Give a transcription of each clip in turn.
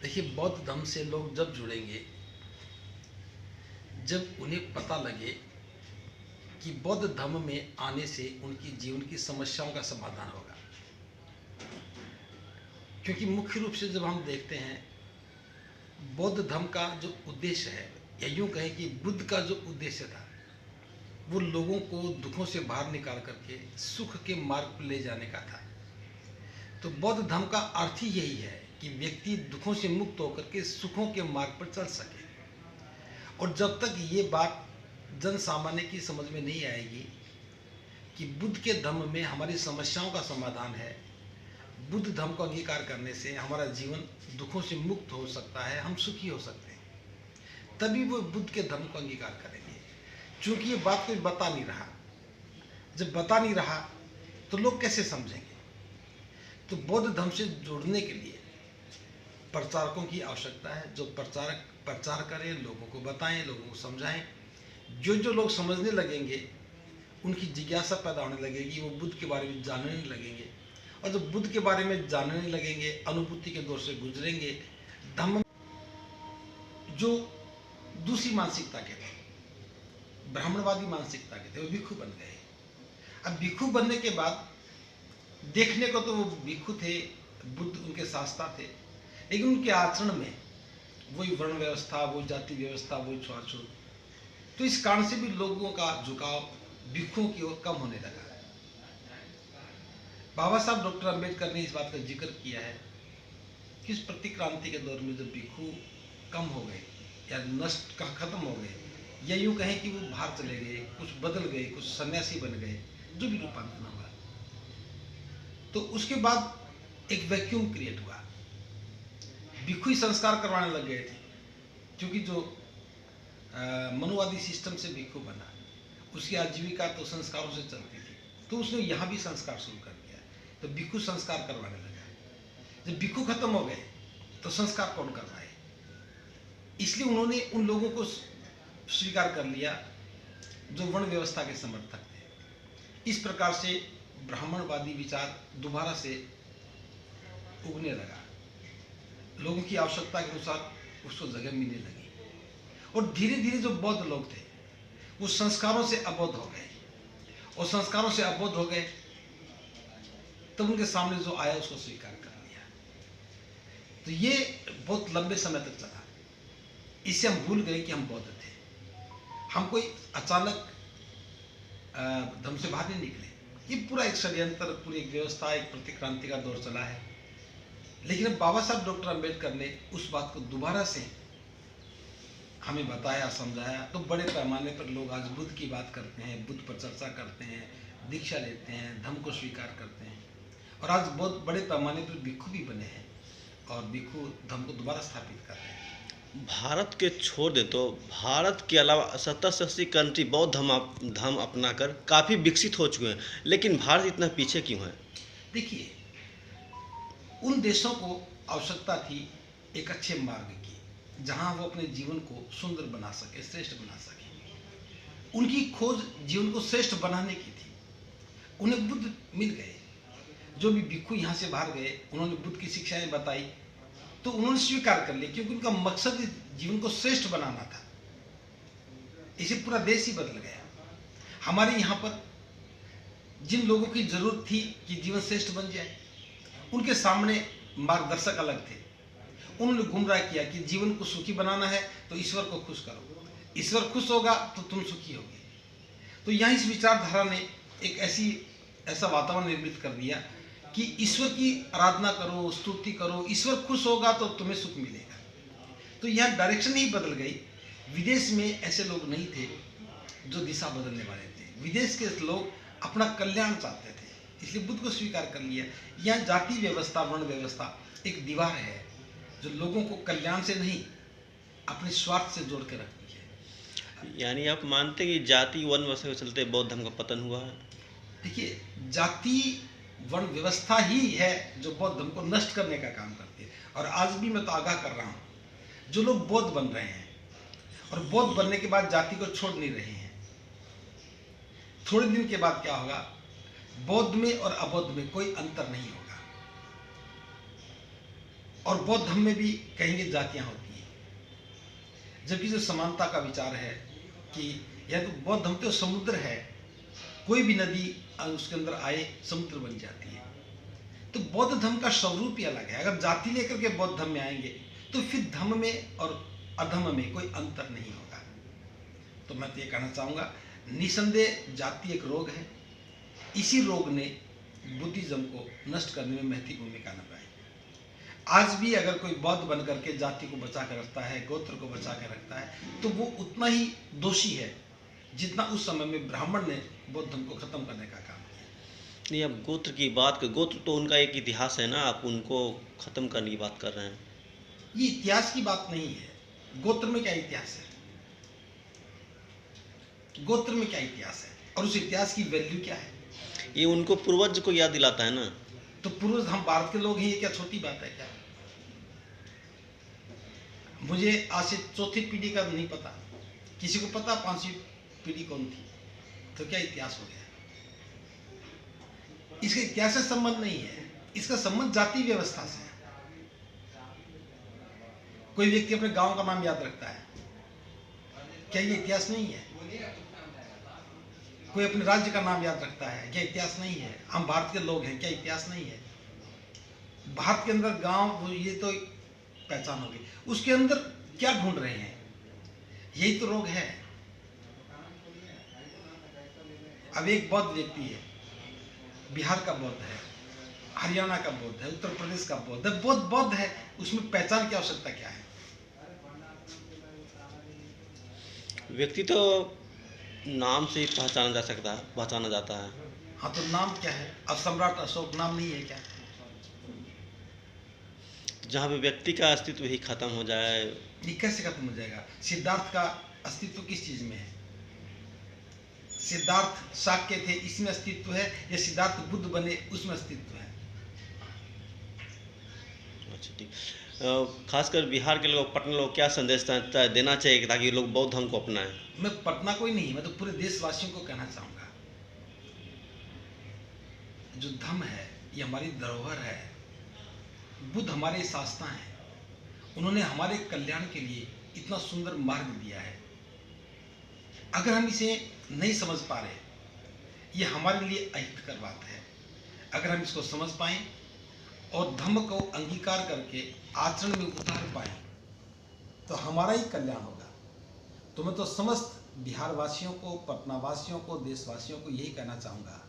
देखिए, बौद्ध धर्म से लोग जब जुड़ेंगे, जब उन्हें पता लगे कि बौद्ध धर्म में आने से उनकी जीवन की समस्याओं का समाधान होगा। क्योंकि मुख्य रूप से जब हम देखते हैं, बौद्ध धर्म का जो उद्देश्य है, या यूँ कहें कि बुद्ध का जो उद्देश्य था, वो लोगों को दुखों से बाहर निकाल करके सुख के मार्ग पर ले जाने का था। तो बौद्ध धर्म का अर्थ ही यही है कि व्यक्ति दुखों से मुक्त होकर के सुखों के मार्ग पर चल सके। और जब तक ये बात जन सामान्य की समझ में नहीं आएगी कि बुद्ध के धर्म में हमारी समस्याओं का समाधान है, बुद्ध धर्म को अंगीकार करने से हमारा जीवन दुखों से मुक्त हो सकता है, हम सुखी हो सकते हैं, तभी वो बुद्ध के धर्म को अंगीकार करेंगे। क्योंकि ये बात कोई बता नहीं रहा, जब बता नहीं रहा तो लोग कैसे समझेंगे। तो बौद्ध धर्म से जुड़ने के लिए प्रचारकों की आवश्यकता है, जो प्रचार करें, लोगों को बताएं, लोगों को समझाएं। जो जो लोग समझने लगेंगे, उनकी जिज्ञासा पैदा होने लगेगी, वो बुद्ध के बारे में जानने लगेंगे। और जब बुद्ध के बारे में जानने लगेंगे, अनुभूति के दौर से गुजरेंगे, धम्म जो दूसरी मानसिकता के थे, ब्राह्मणवादी मानसिकता के थे, वो भिक्षु बन गए। अब भिक्षु बनने के बाद देखने को तो वो भिक्षु थे, बुद्ध उनके शास्त्रा थे, लेकिन उनके आचरण में वही वर्ण व्यवस्था, वही जाति व्यवस्था, वही छुआछूत। तो इस कारण से भी लोगों का झुकाव भिक्षुओं की ओर कम होने लगा। बाबा साहब डॉक्टर अम्बेडकर ने इस बात का जिक्र किया है कि इस प्रतिक्रांति के दौर में जब भिक्षु कम हो गए या नष्ट खत्म हो गए, या यूँ कहें कि वो बाहर चले गए, कुछ बदल गए, कुछ सन्यासी बन गए, जो भी रूपांतरण हुआ, तो उसके बाद एक वैक्यूम क्रिएट हुआ। भिक्षु ही संस्कार करवाने लग गए थे, क्योंकि जो मनुवादी सिस्टम से भिक्षु बना, उसकी आजीविका तो संस्कारों से चलती थी, तो उसने यहाँ भी संस्कार शुरू कर दिया, तो भिक्षु संस्कार करवाने लगा। जब भिक्षु खत्म हो गए तो संस्कार कौन करवाए, इसलिए उन्होंने उन लोगों को स्वीकार कर लिया जो वर्ण व्यवस्था के समर्थक थे। इस प्रकार से ब्राह्मणवादी विचार दोबारा से उगने लगा, लोगों की आवश्यकता के अनुसार उसको जगह मिलने लगी। और धीरे धीरे जो बौद्ध लोग थे, वो संस्कारों से अबोध हो गए, और संस्कारों से अबोध हो गए तब उनके सामने जो आया उसको स्वीकार कर लिया। तो ये बहुत लंबे समय तक चला, इससे हम भूल गए कि हम बौद्ध थे। हम कोई अचानक धर्म से बाहर नहीं निकले, ये पूरा एक षड्यंत्र, पूरी एक व्यवस्था, एक प्रतिक्रांति का दौर चला है। लेकिन अब बाबा साहब डॉक्टर अम्बेडकर ने उस बात को दोबारा से हमें बताया, समझाया, तो बड़े पैमाने पर लोग आज बुद्ध की बात करते हैं, बुद्ध पर चर्चा करते हैं, दीक्षा लेते हैं, धर्म को स्वीकार करते हैं, और आज बहुत बड़े पैमाने पर भिक्षु भी बने हैं और भिक्षु धर्म को दोबारा स्थापित कर रहे हैं। भारत के छोड़ दे तो भारत के अलावा 70 से 80 कंट्री बौद्ध धर्म अपनाकर काफ़ी विकसित हो चुके हैं, लेकिन भारत इतना पीछे क्यों है? देखिए, उन देशों को आवश्यकता थी एक अच्छे मार्ग की, जहां वो अपने जीवन को सुंदर बना सके, श्रेष्ठ बना सके। उनकी खोज जीवन को श्रेष्ठ बनाने की थी। उन्हें बुद्ध मिल गए, जो भी भिक्षु यहाँ से बाहर गए, उन्होंने बुद्ध की शिक्षाएं बताई, तो उन्होंने स्वीकार कर लिया, क्योंकि उनका मकसद जीवन को श्रेष्ठ बनाना था। इसे पूरा देश ही बदल गया। हमारे यहाँ पर जिन लोगों की जरूरत थी कि जीवन श्रेष्ठ बन जाए, उनके सामने मार्गदर्शक अलग थे। उन्होंने गुमराह किया कि जीवन को सुखी बनाना है तो ईश्वर को खुश करो, ईश्वर खुश होगा तो तुम सुखी होगे। तो यहाँ इस विचारधारा ने एक ऐसा वातावरण निर्मित कर दिया कि ईश्वर की आराधना करो, स्तुति करो, ईश्वर खुश होगा तो तुम्हें सुख मिलेगा। तो यह डायरेक्शन ही बदल गई। विदेश में ऐसे लोग नहीं थे जो दिशा बदलने वाले थे। विदेश के लोग अपना कल्याण चाहते थे, इसलिए बुद्ध को स्वीकार कर लिया। यह जाति व्यवस्था, वर्ण व्यवस्था एक दीवार है जो लोगों को कल्याण से नहीं, अपने स्वार्थ से जोड़ के रखती है। यानी आप मानते हैं कि जाति वर्ण व्यवस्था के चलते बौद्ध धर्म का पतन हुआ है? देखिए, जाति वर्ण व्यवस्था ही है जो बौद्ध धर्म को नष्ट करने का काम करती है। और आज भी मैं तो आगाह कर रहा हूँ, जो लोग बौद्ध बन रहे हैं और बौद्ध बनने के बाद जाति को छोड़ नहीं रहे हैं, थोड़े दिन के बाद क्या होगा, बौद्ध में और अबौद्ध में कोई अंतर नहीं होगा। और बौद्ध धर्म में भी कहेंगे जातियां होती हैं, जबकि जो समानता का विचार है कि यह तो बौद्ध धर्म तो समुद्र है, कोई भी नदी उसके अंदर आए समुद्र बन जाती है। तो बौद्ध धर्म का स्वरूप ही अलग है। अगर जाति लेकर के बौद्ध धर्म में आएंगे तो फिर धर्म में और अधर्म में कोई अंतर नहीं होगा। तो मैं तो ये कहना चाहूँगा, निसंदेह जाति एक रोग है। इसी रोग ने बुद्धिज्म को नष्ट करने में महत्वपूर्ण भूमिका निभाई। आज भी अगर कोई बौद्ध बन करके जाति को बचा कर रखता है, गोत्र को बचा कर रखता है, तो वो उतना ही दोषी है जितना उस समय में ब्राह्मण ने बौद्ध धर्म को खत्म करने का काम किया। नहीं, अब गोत्र की बात कर, गोत्र तो उनका एक इतिहास है ना, आप उनको ख़त्म करने की बात कर रहे हैं। ये इतिहास की बात नहीं है। गोत्र में क्या इतिहास है? गोत्र में क्या इतिहास है और उस इतिहास की वैल्यू क्या है? ये उनको पूर्वज को याद दिलाता है ना। तो पूर्वज हम भारत के लोग हैं, ये क्या छोटी बात है क्या? मुझे आज से चौथी पीढ़ी का नहीं पता, किसी को पता 5वीं पीढ़ी कौन थी, तो क्या इतिहास हो गया? इसका इतिहास से संबंध नहीं है, इसका संबंध जाति व्यवस्था से है। कोई व्यक्ति अपने गांव का नाम याद रखता है, क्या ये इतिहास नहीं है? कोई अपने राज्य का नाम याद रखता है, क्या इतिहास नहीं है? हम भारत के लोग हैं, क्या इतिहास नहीं है? भारत के अंदर गांव, ये तो पहचान हो गई। उसके अंदर क्या ढूंढ रहे हैं? यही तो रोग है। अब एक बौद्ध व्यक्ति है, बिहार का बौद्ध है, हरियाणा का बौद्ध है, उत्तर प्रदेश का बौद्ध है, बौद्ध बौद्ध है, उसमें पहचान की आवश्यकता क्या है? व्यक्ति तो नाम से ही पहचाना जाता है। हाँ, तो नाम क्या है? अब सम्राट अशोक नाम नहीं है क्या? जहाँ पे व्यक्ति का अस्तित्व ही खत्म हो जाए। ये कैसे खत्म हो जाएगा? सिद्धार्थ का अस्तित्व किस चीज में है? सिद्धार्थ शाक्य थे, इसमें अस्तित्व है, या सिद्धार्थ बुद्ध बने उसमें अस्तित्व है? अच्छा, ठीक। खासकर बिहार के लोग, पटना लोग क्या संदेश देना चाहिए ताकि लोग बौद्ध धर्म को अपनाएं? मैं पटना को ही नहीं, मैं तो पूरे देशवासियों को कहना चाहूंगा, जो धर्म है ये हमारी धरोहर है। बुद्ध हमारे शास्त्र हैं, उन्होंने हमारे कल्याण के लिए इतना सुंदर मार्ग दिया है। अगर हम इसे नहीं समझ पा रहे, ये हमारे लिए अहितकर बात है। अगर हम इसको समझ पाएं और धर्म को अंगीकार करके आचरण में उतार पाएं, तो हमारा ही कल्याण होगा। तो मैं तो समस्त बिहार वासियों को, पटना वासियों को, देशवासियों को यही कहना चाहूँगा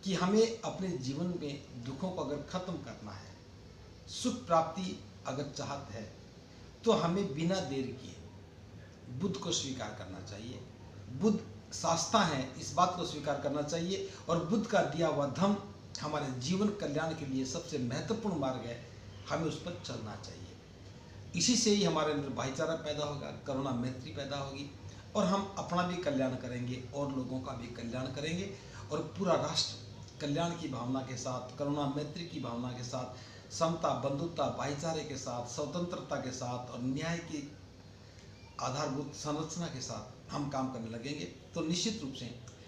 कि हमें अपने जीवन में दुखों को अगर खत्म करना है, सुख प्राप्ति अगर चाहत है, तो हमें बिना देर किए बुद्ध को स्वीकार करना चाहिए। बुद्ध शास्त्र है, इस बात को स्वीकार करना चाहिए, और बुद्ध का दिया हुआ धर्म हमारे जीवन कल्याण के लिए सबसे महत्वपूर्ण मार्ग है, हमें उस पर चलना चाहिए। इसी से ही हमारे अंदर भाईचारा पैदा होगा, करुणा मैत्री पैदा होगी, और हम अपना भी कल्याण करेंगे और लोगों का भी कल्याण करेंगे, और पूरा राष्ट्र कल्याण की भावना के साथ, करुणा मैत्री की भावना के साथ, समता, बंधुता, भाईचारे के साथ, स्वतंत्रता के साथ और न्याय की आधारभूत संरचना के साथ हम काम करने लगेंगे, तो निश्चित रूप से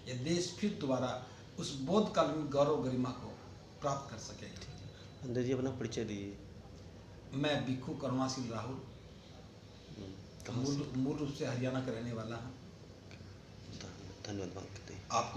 यह देश फिर दोबारा उस बोधकालीन गौरव गरिमा को प्राप्त कर सकेगा। अंदर जी अपना परिचय दीजिए। मैं भिक्खु करुणाशील राहुल, मूल रूप से हरियाणा का रहने वाला हूँ। धन्यवाद। आपको